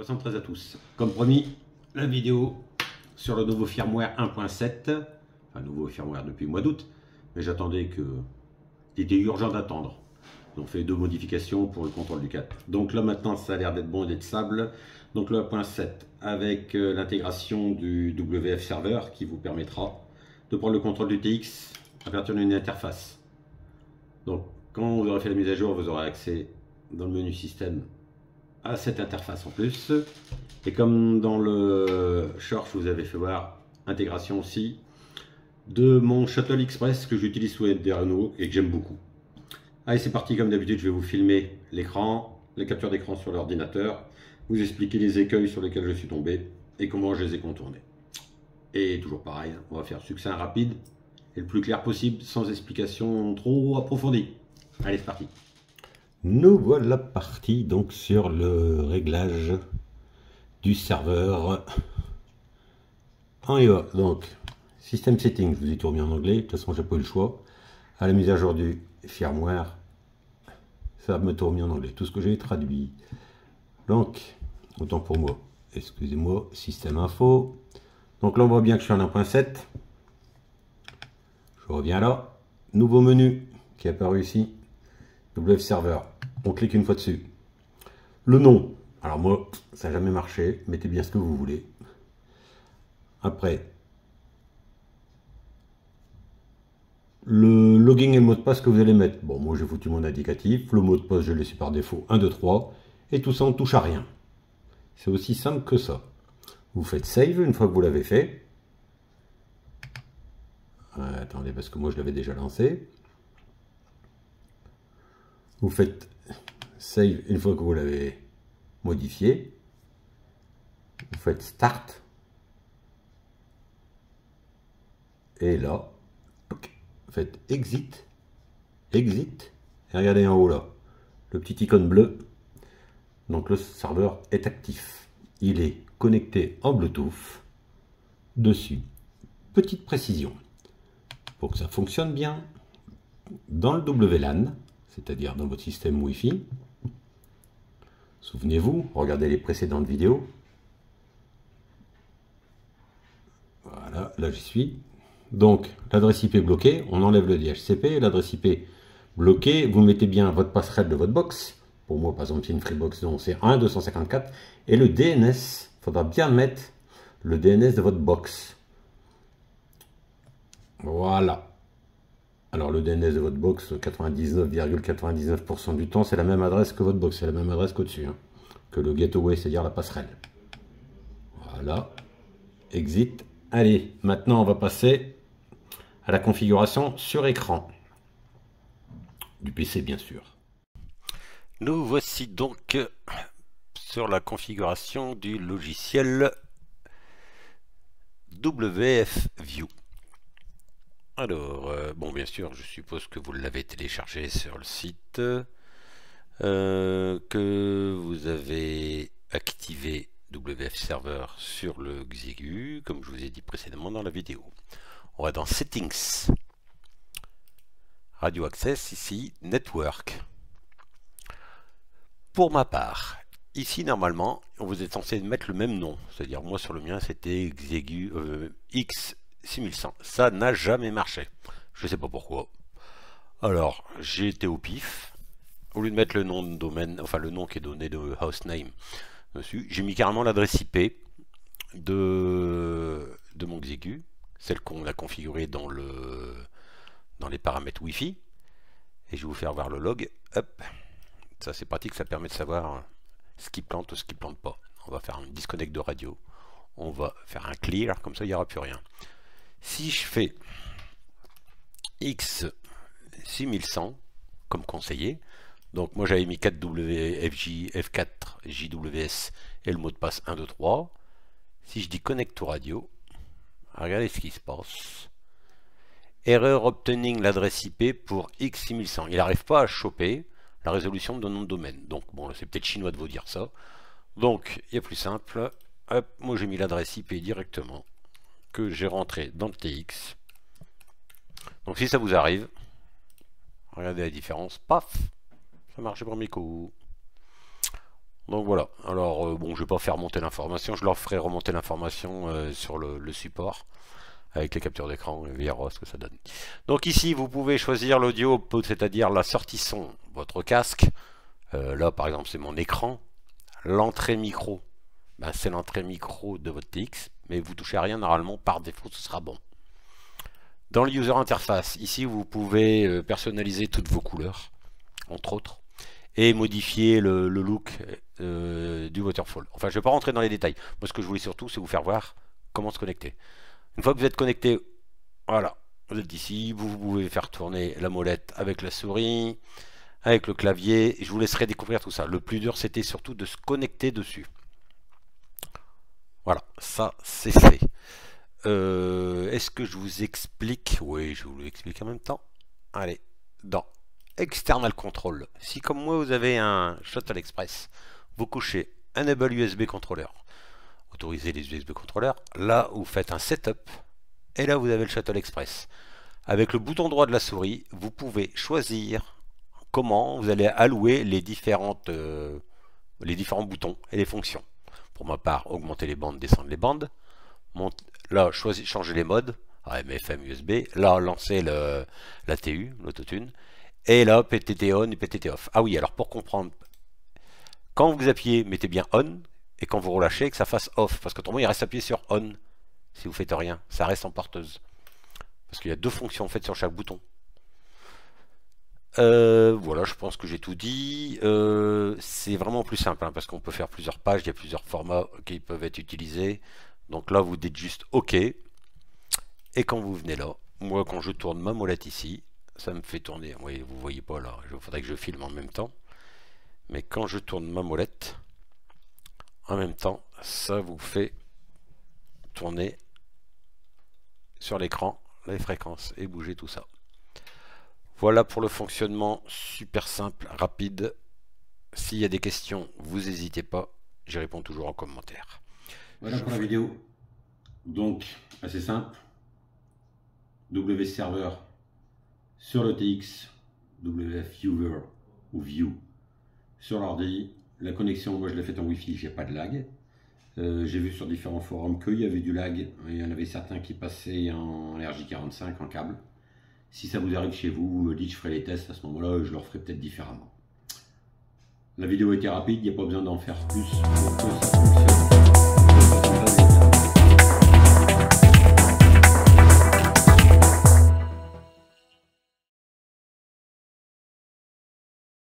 73 à tous. Comme promis, la vidéo sur le nouveau firmware 1.7, enfin nouveau firmware depuis le mois d'août, mais j'attendais que... Il était urgent d'attendre. Ils ont fait 2 modifications pour le contrôle du cap. Donc là maintenant ça a l'air d'être bon et d'être stable. Donc le 1.7 avec l'intégration du WF Server qui vous permettra de prendre le contrôle du TX à partir d'une interface. Donc quand vous aurez fait la mise à jour, vous aurez accès dans le menu système à cette interface en plus. Et comme dans le short, je vous avais fait voir intégration aussi de mon Shuttle Express que j'utilise sous Adreno et que j'aime beaucoup. Allez, c'est parti. Comme d'habitude, je vais vous filmer l'écran, les captures d'écran sur l'ordinateur, vous expliquer les écueils sur lesquels je suis tombé et comment je les ai contournés. Et toujours pareil, on va faire succinct, rapide et le plus clair possible, sans explication trop approfondie. Allez, c'est parti. Nous voilà partis donc sur le réglage du serveur en EA. Donc, System Settings, je vous ai tout remis en anglais, de toute façon j'ai pas eu le choix. À la mise à jour du firmware, ça me tout remis en anglais, tout ce que j'ai traduit. Donc, autant pour moi, excusez-moi, système info. Donc là on voit bien que je suis en 1.7. Je reviens là, nouveau menu qui est apparu ici, WF Server. On clique une fois dessus. Le nom, alors moi ça n'a jamais marché, mettez bien ce que vous voulez. Après, le login et le mot de passe que vous allez mettre. Bon, moi j'ai foutu mon indicatif, le mot de passe je l'ai laissé par défaut 1, 2, 3, et tout ça on ne touche à rien. C'est aussi simple que ça. Vous faites save une fois que vous l'avez fait. Attendez, parce que moi je l'avais déjà lancé. Vous faites save une fois que vous l'avez modifié. Vous faites start. Et là, vous faites exit. Exit. Et regardez en haut là, le petit icône bleu. Donc le serveur est actif. Il est connecté en Bluetooth. Dessus, petite précision. Pour que ça fonctionne bien, dans le WLAN, c'est-à-dire dans votre système Wi-Fi, souvenez-vous, regardez les précédentes vidéos. Voilà, là j'y suis. Donc l'adresse IP bloquée, on enlève le DHCP, l'adresse IP bloquée, vous mettez bien votre passerelle de votre box. Pour moi, par exemple, c'est une Freebox, donc c'est 1.254. Et le DNS, il faudra bien mettre le DNS de votre box. Voilà. Alors le DNS de votre box, 99,99% du temps, c'est la même adresse que votre box, c'est la même adresse qu'au-dessus, hein, que le gateway, c'est-à-dire la passerelle. Voilà. Exit. Allez, maintenant on va passer à la configuration sur écran. Du PC, bien sûr. Nous voici donc sur la configuration du logiciel WF View. Alors, bon, bien sûr, je suppose que vous l'avez téléchargé sur le site, que vous avez activé WF Server sur le Xiegu, comme je vous ai dit précédemment dans la vidéo. On va dans Settings, Radio Access, ici, Network. Pour ma part, ici, normalement, vous êtes censé mettre le même nom, c'est-à-dire moi sur le mien, c'était Xiegu X6100. Ça n'a jamais marché. Je ne sais pas pourquoi. Alors, j'ai été au pif. Au lieu de mettre le nom de domaine, enfin le nom qui est donné de hostname dessus, j'ai mis carrément l'adresse IP de mon Xiegu, celle qu'on a configurée dans les paramètres Wi-Fi. Et je vais vous faire voir le log. Hop. Ça c'est pratique, ça permet de savoir ce qui plante ou ce qui plante pas. On va faire un disconnect de radio. On va faire un clear, comme ça il n'y aura plus rien. Si je fais X6100 comme conseillé, donc moi j'avais mis 4WFJ, F4, JWS et le mot de passe 1, 2, 3. Si je dis connect to radio, regardez ce qui se passe. Erreur obtaining l'adresse IP pour X6100. Il n'arrive pas à choper la résolution de nom de domaine. Donc bon, c'est peut-être chinois de vous dire ça. Donc il y a plus simple. Hop, moi j'ai mis l'adresse IP directement que j'ai rentré dans le TX. Donc si ça vous arrive, regardez la différence. Paf, ça marche au premier coup. Donc voilà, alors bon, je vais pas faire remonter l'information, je leur ferai remonter l'information sur le support avec les captures d'écran et verra ce que ça donne. Donc ici, vous pouvez choisir l'audio, c'est-à-dire la sortie son, votre casque. Là, par exemple, c'est mon écran. L'entrée micro, ben, c'est l'entrée micro de votre TX, mais vous touchez à rien, normalement, par défaut, ce sera bon. Dans le user interface, ici, vous pouvez personnaliser toutes vos couleurs, entre autres, et modifier le look du waterfall. Enfin, je ne vais pas rentrer dans les détails. Moi, ce que je voulais surtout, c'est vous faire voir comment se connecter. Une fois que vous êtes connecté, voilà, vous êtes ici, vous pouvez faire tourner la molette avec la souris, avec le clavier, et je vous laisserai découvrir tout ça. Le plus dur, c'était surtout de se connecter dessus. Voilà, ça, c'est fait. Est-ce que je vous explique? Oui, je vous l'explique en même temps. Allez, dans External Control, si comme moi, vous avez un Shuttle Express, vous cochez Enable USB Controller, autoriser les USB contrôleurs, là vous faites un setup et là vous avez le Shuttle Express. Avec le bouton droit de la souris, vous pouvez choisir comment vous allez allouer les différents boutons et les fonctions. Pour ma part, augmenter les bandes, descendre les bandes. Là, changer les modes, AM, FM, USB. Là, lancer la TU, l'autotune. Et là, PTT on et PTT off. Ah oui, alors pour comprendre, quand vous appuyez, mettez bien on. Et quand vous relâchez, que ça fasse off. Parce qu'autrement, il reste appuyé sur on. Si vous faites rien, ça reste en porteuse. Parce qu'il y a deux fonctions faites sur chaque bouton. Voilà, je pense que j'ai tout dit. C'est vraiment plus simple, hein, parce qu'on peut faire plusieurs pages, il y a plusieurs formats qui peuvent être utilisés. Donc là, vous dites juste OK. Et quand vous venez là, moi, quand je tourne ma molette ici, ça me fait tourner. Oui, vous voyez pas là, il faudrait que je filme en même temps. Mais quand je tourne ma molette, en même temps, ça vous fait tourner sur l'écran les fréquences et bouger tout ça. Voilà pour le fonctionnement super simple, rapide. S'il y a des questions, vous n'hésitez pas, j'y réponds toujours en commentaire. Voilà pour la vidéo. Donc, assez simple. WF Server sur le TX, WF Viewer ou View sur l'ordi. La connexion, moi je l'ai faite en Wi-Fi, j'ai pas de lag. J'ai vu sur différents forums qu'il y avait du lag. Il y en avait certains qui passaient en RJ45 en câble. Si ça vous arrive chez vous, vous me dites, je ferai les tests à ce moment-là, je le referai peut-être différemment. La vidéo était rapide, il n'y a pas besoin d'en faire plus pour que ça fonctionne.